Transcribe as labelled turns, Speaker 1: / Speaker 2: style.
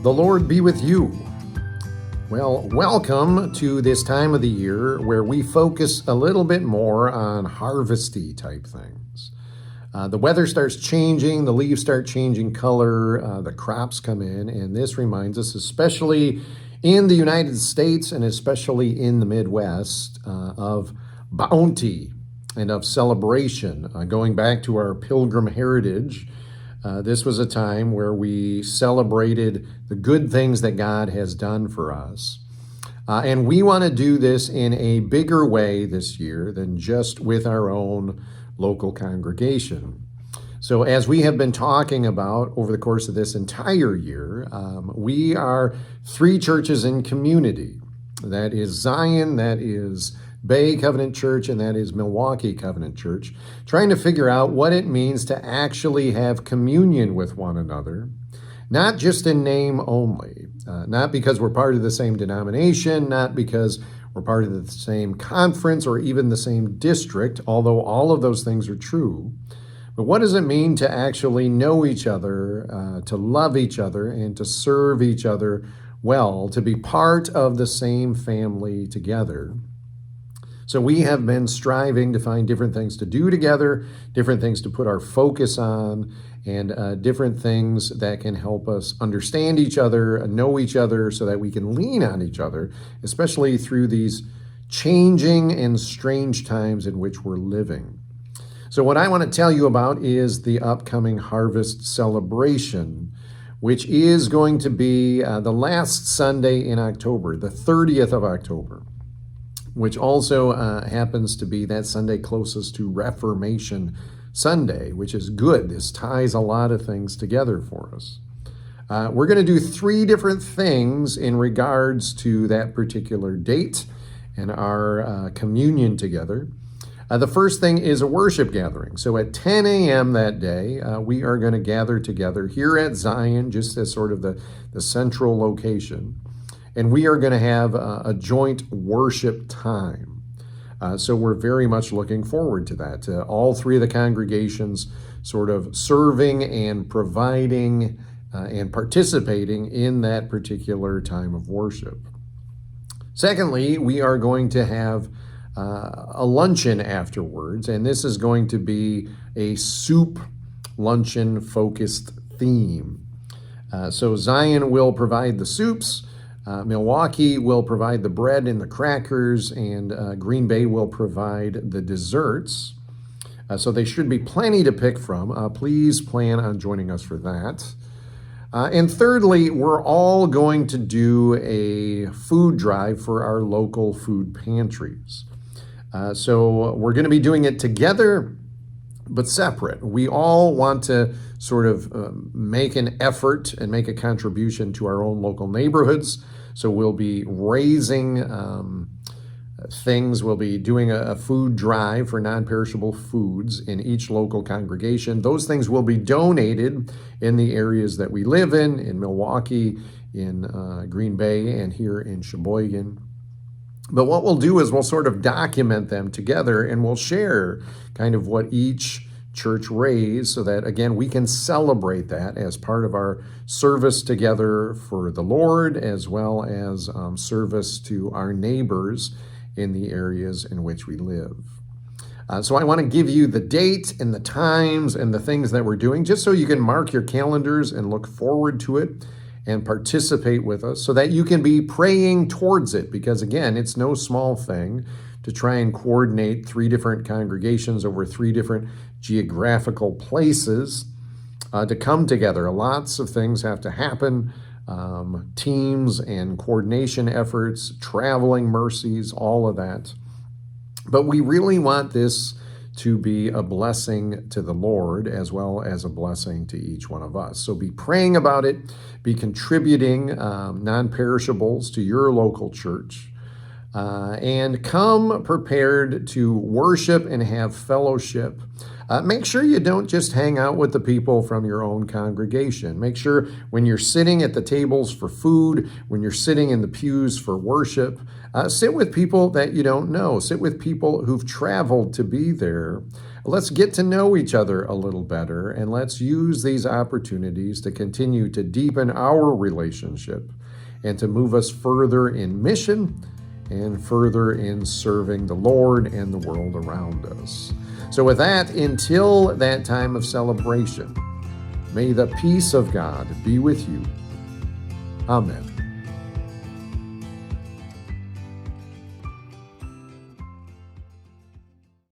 Speaker 1: The Lord be with you. Well, welcome to this time of the year where we focus a little bit more on harvesty type things. The weather starts changing, the leaves start changing color, the crops come in, and this reminds us, especially in the United States and especially in the Midwest, of bounty and of celebration. Going back to our pilgrim heritage, this was a time where we celebrated the good things that God has done for us. And we want to do this in a bigger way this year than just with our own local congregation. So as we have been talking about over the course of this entire year, we are three churches in community. That is Zion, that is Bay Covenant Church, and that is Milwaukee Covenant Church, trying to figure out what it means to actually have communion with one another, not just in name only, not because we're part of the same denomination, not because we're part of the same conference or even the same district, although all of those things are true. But what does it mean to actually know each other, to love each other, and to serve each other well, to be part of the same family together? So we have been striving to find different things to do together, different things to put our focus on, and different things that can help us understand each other, know each other, so that we can lean on each other, especially through these changing and strange times in which we're living. So what I want to tell you about is the upcoming harvest celebration, which is going to be the last Sunday in October, the 30th of October. Which also happens to be that Sunday closest to Reformation Sunday, which is good. This ties a lot of things together for us. We're going to do three different things in regards to that particular date and our communion together. The first thing is a worship gathering. So at 10 a.m. that day, we are going to gather together here at Zion, just as sort of the central location. And we are going to have a joint worship time. So we're very much looking forward to that. All three of the congregations sort of serving and providing and participating in that particular time of worship. Secondly, we are going to have a luncheon afterwards, and this is going to be a soup luncheon focused theme. So Zion will provide the soups. Milwaukee will provide the bread and the crackers, and Green Bay will provide the desserts. So they should be plenty to pick from. Please plan on joining us for that. And thirdly, we're all going to do a food drive for our local food pantries. So we're going to be doing it together, but separate. We all want to sort of make an effort and make a contribution to our own local neighborhoods. So we'll be raising things. We'll be doing a food drive for non-perishable foods in each local congregation. Those things will be donated in the areas that we live in Milwaukee, in Green Bay, and here in Sheboygan. But what we'll do is we'll sort of document them together, and we'll share kind of what each church raised, so that, again, we can celebrate that as part of our service together for the Lord, as well as service to our neighbors in the areas in which we live. So I want to give you the date and the times and the things that we're doing, just so you can mark your calendars and look forward to it and participate with us, so that you can be praying towards it, because, again, it's no small thing to try and coordinate three different congregations over three different geographical places to come together. Lots of things have to happen, teams and coordination efforts, traveling mercies, all of that. But we really want this to be a blessing to the Lord, as well as a blessing to each one of us. So be praying about it, be contributing non-perishables to your local church, and come prepared to worship and have fellowship. Make sure you don't just hang out with the people from your own congregation. Make sure when you're sitting at the tables for food, when you're sitting in the pews for worship, sit with people that you don't know. Sit with people who've traveled to be there. Let's get to know each other a little better, and let's use these opportunities to continue to deepen our relationship and to move us further in mission and further in serving the Lord and the world around us. So with that, until that time of celebration, may the peace of God be with you. Amen.